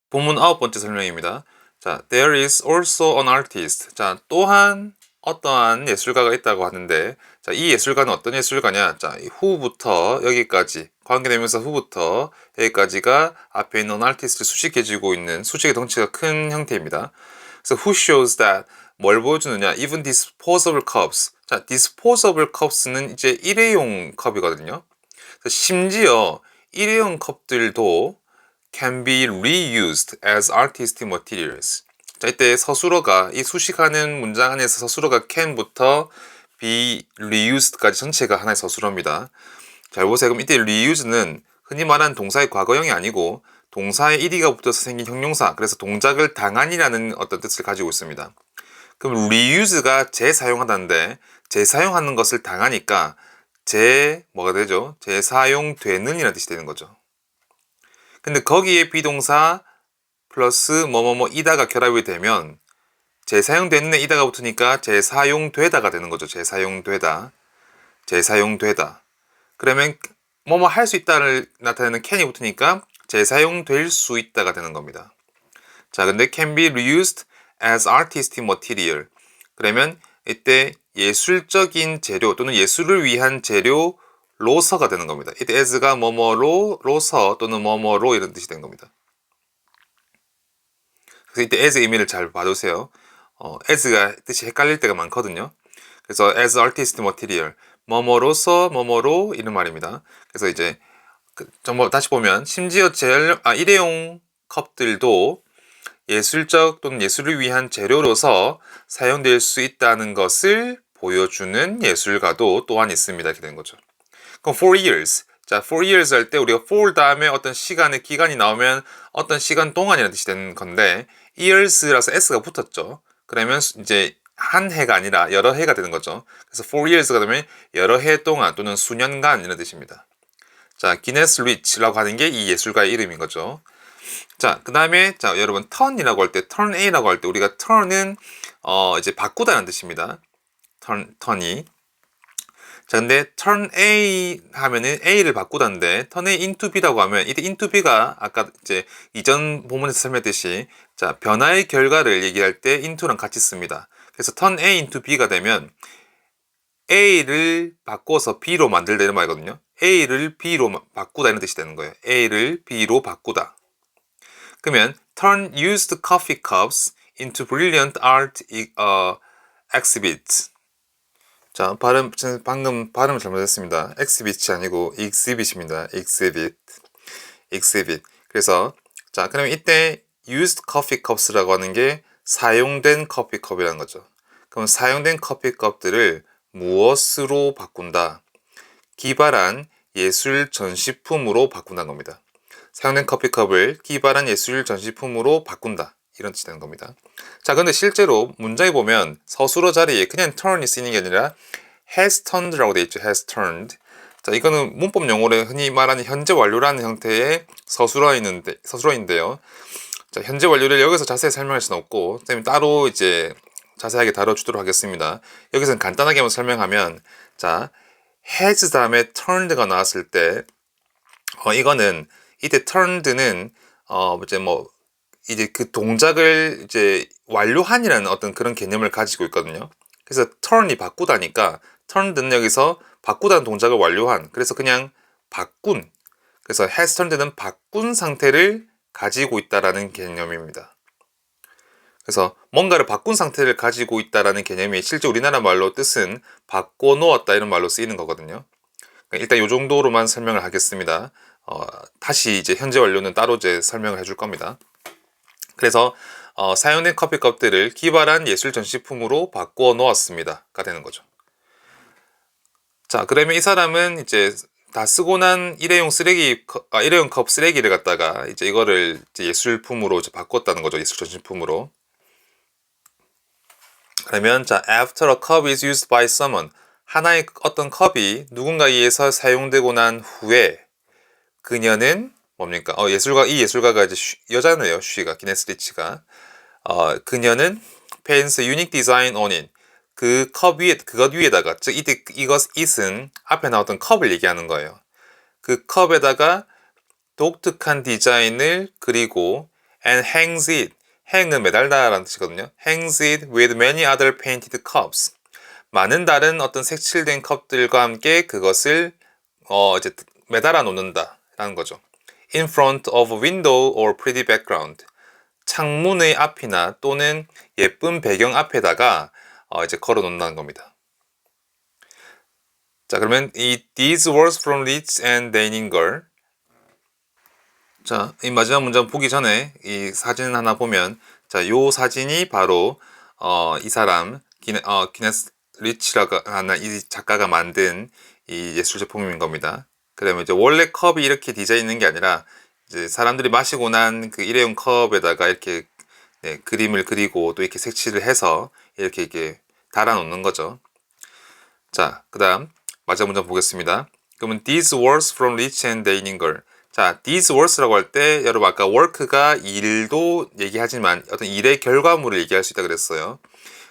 본문 9번째 설명입니다. 자, there is also an artist. 자, 또한 어떠한 예술가가 있다고 하는데, 자, 이 예술가는 어떤 예술가냐? 자, 이 후부터 여기까지, 관계되면서 후부터 여기까지가 앞에 있는 artist 수식해지고 있는 수식의 덩치가 큰 형태입니다. 그래서 who shows that 뭘 보여주느냐? even disposable cups. 자, disposable cups는 이제 일회용 컵이거든요. 심지어 일회용 컵들도 can be reused as artistic materials. 자, 이때 서술어가 이 수식하는 문장 안에서 서술어가 can부터 be reused까지 전체가 하나의 서술어입니다. 잘 보세요. 그럼 이때 reuse는 흔히 말하는 동사의 과거형이 아니고 동사의 ed가 붙어서 생긴 형용사, 그래서 동작을 당한이라는 어떤 뜻을 가지고 있습니다. 그럼 reuse가 재사용하다인데 재사용하는 것을 당하니까 뭐가 되죠? 재사용되는 이라는 뜻이 되는 거죠. 근데 거기에 비동사 플러스 뭐뭐뭐이다가 결합이 되면 재사용되는에 이다가 붙으니까 재사용되다가 되는 거죠. 재사용되다. 그러면 뭐뭐 할 수 있다를 나타내는 can이 붙으니까 재사용될 수 있다가 되는 겁니다. 자, 근데 can be reused as artistic material. 그러면 이때 예술적인 재료 또는 예술을 위한 재료로서가 되는 겁니다. 이때 as가 뭐뭐로서 또는 뭐뭐로 이런 뜻이 되는 겁니다. 그래서 이때 as 의미를 잘 봐두세요. as가 뜻이 헷갈릴 때가 많거든요. 그래서 as artistic material 뭐뭐로서 뭐뭐로 이런 말입니다. 그래서 이제 다시 보면 심지어 일회용 컵들도 예술적 또는 예술을 위한 재료로서 사용될 수 있다는 것을 보여주는 예술가도 또한 있습니다. 이렇게 되는 거죠. 그럼 for years. 자, for years 할 때 우리가 for 다음에 어떤 시간의 기간이 나오면 어떤 시간 동안이라는 뜻이 되는 건데 years라서 s가 붙었죠. 그러면 이제 한 해가 아니라 여러 해가 되는 거죠. 그래서 for years가 되면 여러 해 동안 또는 수년간 이런 뜻입니다. 자, 기네스 리치라고 하는 게 이 예술가의 이름인 거죠. 자, 그 다음에, 자, 여러분, turn이라고 할 때, turn A라고 할 때, 우리가 turn은, 이제 바꾸다는 뜻입니다. turn이. 자, 근데 turn A 하면은 A를 바꾸다인데, turn A into B라고 하면, 이때 into B가 아까 이제 이전 본문에서 설명했듯이, 자, 변화의 결과를 얘기할 때 into랑 같이 씁니다. 그래서 turn A into B가 되면, A를 바꿔서 B로 만들다 이런 말이거든요. A를 B로 바꾸다 이런 뜻이 되는 거예요. A를 B로 바꾸다. 그러면 turn used coffee cups into brilliant art exhibits. 자, 방금 발음을 잘못했습니다. exhibit이 아니고 exhibit입니다. exhibit. 그래서 자, 그러면 이때 used coffee cups라고 하는 게 사용된 커피컵이라는 거죠. 그럼 사용된 커피컵들을 무엇으로 바꾼다? 기발한 예술 전시품으로 바꾼다는 겁니다. 사용된 커피컵을 기발한 예술 전시품으로 바꾼다. 이런 뜻이 되는 겁니다. 자, 근데 실제로 문장에 보면 서술어 자리에 그냥 turn이 쓰이는 게 아니라 has turned라고 되어 있죠. has turned. 자, 이거는 문법 용어로 흔히 말하는 현재 완료라는 형태의 서술어인데요. 자, 현재 완료를 여기서 자세히 설명할 수는 없고, 선생님 따로 이제 자세하게 다뤄주도록 하겠습니다. 여기서는 간단하게만 설명하면, 자, has 다음에 turned가 나왔을 때, 이거는 이때 turned는 이제 그 동작을 이제 완료한이라는 어떤 그런 개념을 가지고 있거든요. 그래서 turn이 바꾸다니까 turned는 여기서 바꾸다는 동작을 완료한, 그래서 그냥 바꾼, 그래서 has turned는 바꾼 상태를 가지고 있다라는 개념입니다. 그래서 뭔가를 바꾼 상태를 가지고 있다라는 개념이 실제 우리나라 말로 뜻은 바꿔놓았다 이런 말로 쓰이는 거거든요. 일단 이 정도로만 설명을 하겠습니다. 다시 이제 현재 완료는 따로 이제 설명을 해줄 겁니다. 그래서 사용된 커피컵들을 기발한 예술 전시품으로 바꾸어 놓았습니다가 되는 거죠. 자, 그러면 이 사람은 이제 다 쓰고 난 일회용 컵 쓰레기를 갖다가 이제 이거를 이제 예술품으로 이제 바꿨다는 거죠. 예술 전시품으로. 그러면 자, after a cup is used by someone. 하나의 어떤 컵이 누군가에 의해서 사용되고 난 후에 그녀는 뭡니까? 이 예술가가 이제 여자네요. 쉬가 기네스 리치가. 그녀는 paints a unique design on it. 그 컵 위에 그것 위에다가 즉 it은 앞에 나왔던 컵을 얘기하는 거예요. 그 컵에다가 독특한 디자인을 그리고 and hangs it. hang은 매달다라는 뜻이거든요. hangs it with many other painted cups. 많은 다른 어떤 색칠된 컵들과 함께 그것을 이제 매달아 놓는다라는 거죠. In front of a window or pretty background. 창문의 앞이나 또는 예쁜 배경 앞에다가 이제 걸어 놓는다는 겁니다. 자, 그러면 이 these words from Liszt and Deininger. 자, 이 마지막 문장 보기 전에 이 사진 하나 보면, 자, 요 사진이 바로 이 사람 기네스 리치라고 하는 이 작가가 만든 이 예술 제품인 겁니다. 그러면 이제 원래 컵이 이렇게 디자인 있는 게 아니라 이제 사람들이 마시고 난 그 일회용 컵에다가 이렇게 그림을 그리고 또 이렇게 색칠을 해서 이렇게 달아 놓는 거죠. 자, 그다음 마지막 문장 보겠습니다. 그러면 these words from Liszt and Deininger. 자, these words라고 할 때 여러분 아까 work가 일도 얘기하지만 어떤 일의 결과물을 얘기할 수 있다 그랬어요.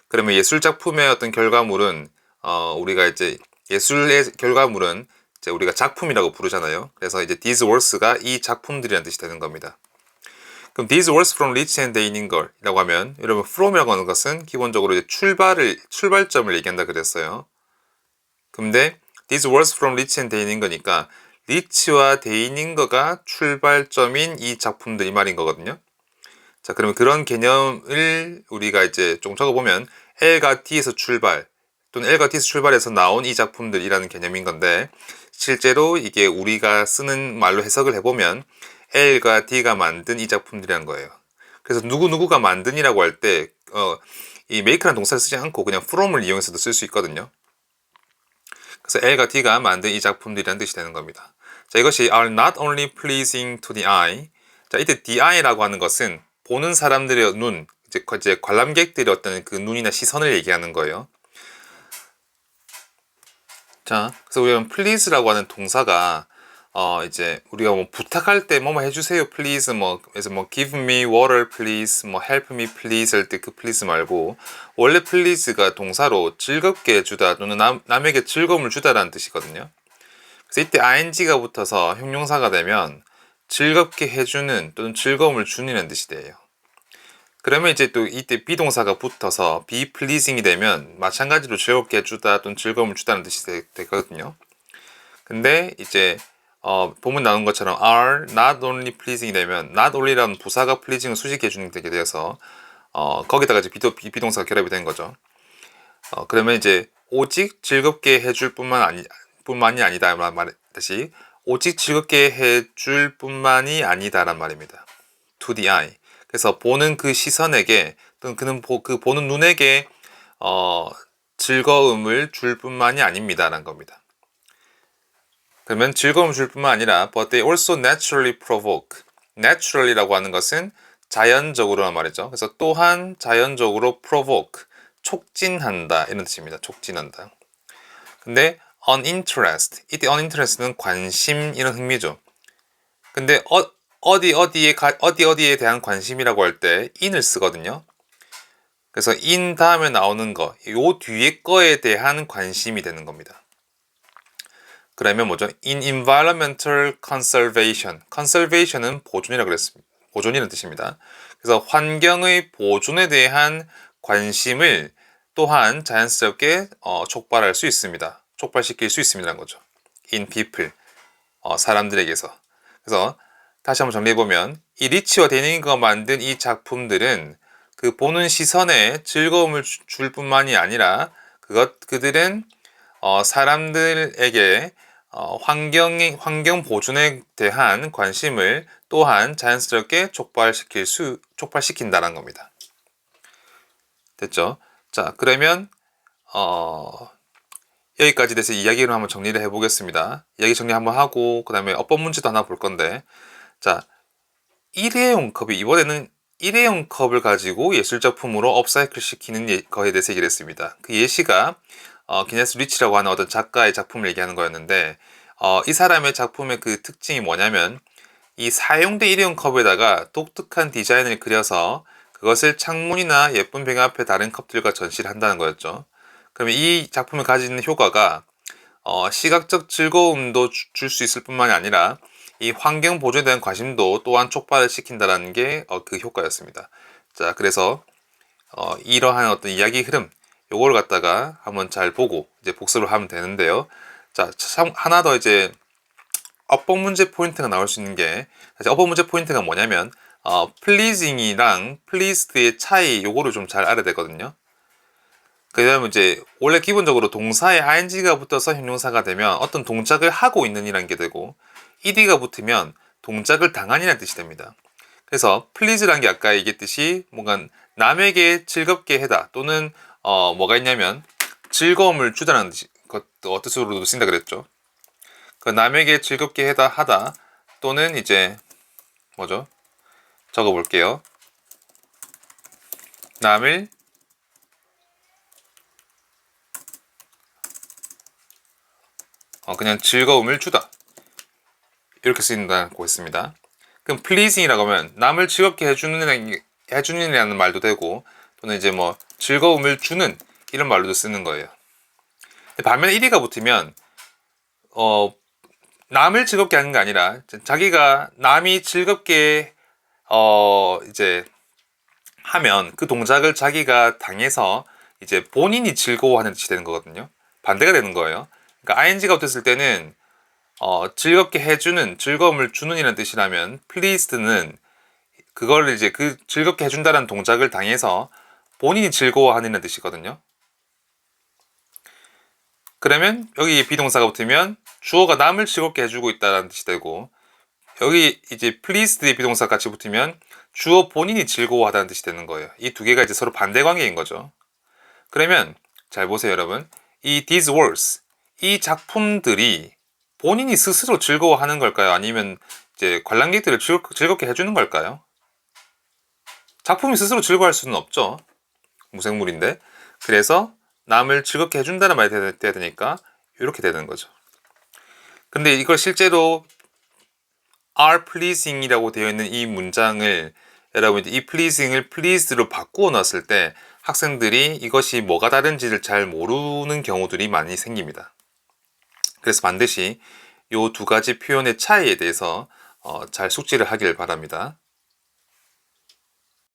그러면 예술 작품의 어떤 결과물은 우리가 이제 예술의 결과물은 이제 우리가 작품이라고 부르잖아요. 그래서 이제 these words가 이 작품들이라는 뜻이 되는 겁니다. 그럼 these words from Liszt and Deininger이라고 하면 여러분 from이라고 하는 것은 기본적으로 이제 출발점을 얘기한다 그랬어요. 근데 these words from Liszt and Deininger니까 리츠와 데이닝거가 출발점인 이 작품들 이 말인 거거든요. 자, 그러면 그런 개념을 우리가 이제 좀 적어보면 L과 T에서 출발 또는 L과 T에서 출발해서 나온 이 작품들이라는 개념인 건데 실제로 이게 우리가 쓰는 말로 해석을 해보면 L과 D가 만든 이 작품들이라는 거예요. 그래서 누구누구가 만든이라고 할 때 이 make라는 동사를 쓰지 않고 그냥 from을 이용해서도 쓸 수 있거든요. 그래서 L과 D가 만든 이 작품들이라는 뜻이 되는 겁니다. 자, 이것이 are not only pleasing to the eye. 자, 이때 the eye라고 하는 것은 보는 사람들의 눈, 이제 관람객들의 어떤 그 눈이나 시선을 얘기하는 거예요. 자, 그래서 우리가 please라고 하는 동사가 이제 우리가 뭐 부탁할 때 뭐뭐 해주세요 please 그래서 give me water please help me please 할 때 그 please 말고 원래 please가 동사로 즐겁게 해주다 또는 남에게 즐거움을 주다라는 뜻이거든요. 그래서 이때 ing가 붙어서 형용사가 되면 즐겁게 해주는 또는 즐거움을 주는 뜻이 돼요. 그러면 이제 또 이때 비동사가 붙어서 be pleasing이 되면 마찬가지로 즐겁게 해주다 또는 즐거움을 주다는 뜻이 되거든요. 근데 이제 보면 나온 것처럼 are not only pleasing이 되면 not only라는 부사가 pleasing을 수식해 주는 게 되어서 거기다가 이제 비동사가 결합이 된 거죠. 그러면 이제 오직 즐겁게 해줄 뿐만이 아니다 말했듯이 오직 즐겁게 해줄 뿐만이 아니다란 말입니다. to the eye. 그래서 보는 그 시선에게 또는 그 보는 눈에게 즐거움을 줄 뿐만이 아닙니다라는 겁니다. 그러면 즐거움을 줄 뿐만 아니라 but they also naturally provoke. naturally라고 하는 것은 자연적으로란 말이죠. 그래서 또한 자연적으로 provoke, 촉진한다 이런 뜻입니다. 촉진한다. 근데 uninterest, 이때 uninterest는 관심 이런 흥미죠. 근데 어디에 대한 관심이라고 할 때 in을 쓰거든요. 그래서 in 다음에 나오는 거, 요 뒤에 거에 대한 관심이 되는 겁니다. 그러면 뭐죠? In environmental conservation. conservation은 보존이라고 그랬습니다. 보존이라는 뜻입니다. 그래서 환경의 보존에 대한 관심을 또한 자연스럽게 촉발할 수 있습니다. 촉발시킬 수 있습니다라는 거죠. In people. 사람들에게서. 그래서 다시 한번 정리해보면 이 리치와 데이닝거가 만든 이 작품들은 그 보는 시선에 즐거움을 줄 뿐만이 아니라 그들은 사람들에게 환경 보존에 대한 관심을 또한 자연스럽게 촉발시킨다는 겁니다. 됐죠? 자, 그러면 여기까지 돼서 이야기를 한번 정리를 해보겠습니다. 이야기 정리 한번 하고 그 다음에 어법 문제도 하나 볼 건데, 자, 일회용 컵이 이번에는 일회용 컵을 가지고 예술작품으로 업사이클 시키는 거에 대해서 얘기를 했습니다. 그 예시가 기네스 리치라고 하는 어떤 작가의 작품을 얘기하는 거였는데 이 사람의 작품의 그 특징이 뭐냐면 이 사용된 일회용 컵에다가 독특한 디자인을 그려서 그것을 창문이나 예쁜 배경 앞에 다른 컵들과 전시를 한다는 거였죠. 그러면 이 작품을 가지는 효과가 시각적 즐거움도 줄 수 있을 뿐만이 아니라 이 환경 보존에 대한 관심도 또한 촉발을 시킨다라는 게 그 효과였습니다. 자, 그래서 이러한 어떤 이야기 흐름 요걸 갖다가 한번 잘 보고 이제 복습을 하면 되는데요. 자, 참 하나 더 이제 어법 문제 포인트가 나올 수 있는 게, 사실 어법 문제 포인트가 뭐냐면 pleasing이랑 pleased의 차이 요거를 좀 잘 알아야 되거든요. 그 다음에 이제 원래 기본적으로 동사에 ing가 붙어서 형용사가 되면 어떤 동작을 하고 있는 이라는 게 되고, ed가 붙으면 동작을 당한이라는 뜻이 됩니다. 그래서 please라는 게 아까 얘기했듯이 뭔가 남에게 즐겁게 해다 또는 뭐가 있냐면 즐거움을 주다라는 뜻으로도 쓴다 그랬죠. 그 남에게 즐겁게 해다 하다 또는 이제 뭐죠? 적어 볼게요. 남을 그냥 즐거움을 주다 이렇게 쓰인다고 했습니다. 그럼 pleasing이라고 하면 남을 즐겁게 해주는이라는 말도 되고, 또는 이제 뭐 즐거움을 주는 이런 말로도 쓰는 거예요. 반면에 ed가 붙으면 남을 즐겁게 하는 게 아니라 자기가 남이 즐겁게 이제 하면 그 동작을 자기가 당해서 이제 본인이 즐거워하는 뜻이 되는 거거든요. 반대가 되는 거예요. 그러니까 ing가 붙었을 때는 즐겁게 해주는, 즐거움을 주는 이라는 뜻이라면 pleased는 그걸 이제 그 즐겁게 해준다는 동작을 당해서 본인이 즐거워하는 이라는 뜻이거든요. 그러면 여기 비동사가 붙으면 주어가 남을 즐겁게 해주고 있다는 뜻이 되고, 여기 이제 pleased의 비동사 같이 붙으면 주어 본인이 즐거워하다는 뜻이 되는 거예요. 이 두 개가 이제 서로 반대 관계인 거죠. 그러면 잘 보세요, 여러분. 이 these works, 이 작품들이 본인이 스스로 즐거워하는 걸까요? 아니면 이제 관람객들을 즐겁게 해주는 걸까요? 작품이 스스로 즐거워할 수는 없죠. 무생물인데. 그래서 남을 즐겁게 해준다는 말이 돼야 되니까 이렇게 되는 거죠. 근데 이걸 실제로 are pleasing이라고 되어 있는 이 문장을 여러분 이 pleasing을 pleased로 바꾸어 놨을 때 학생들이 이것이 뭐가 다른지를 잘 모르는 경우들이 많이 생깁니다. 그래서 반드시 이 두 가지 표현의 차이에 대해서 잘 숙지를 하길 바랍니다.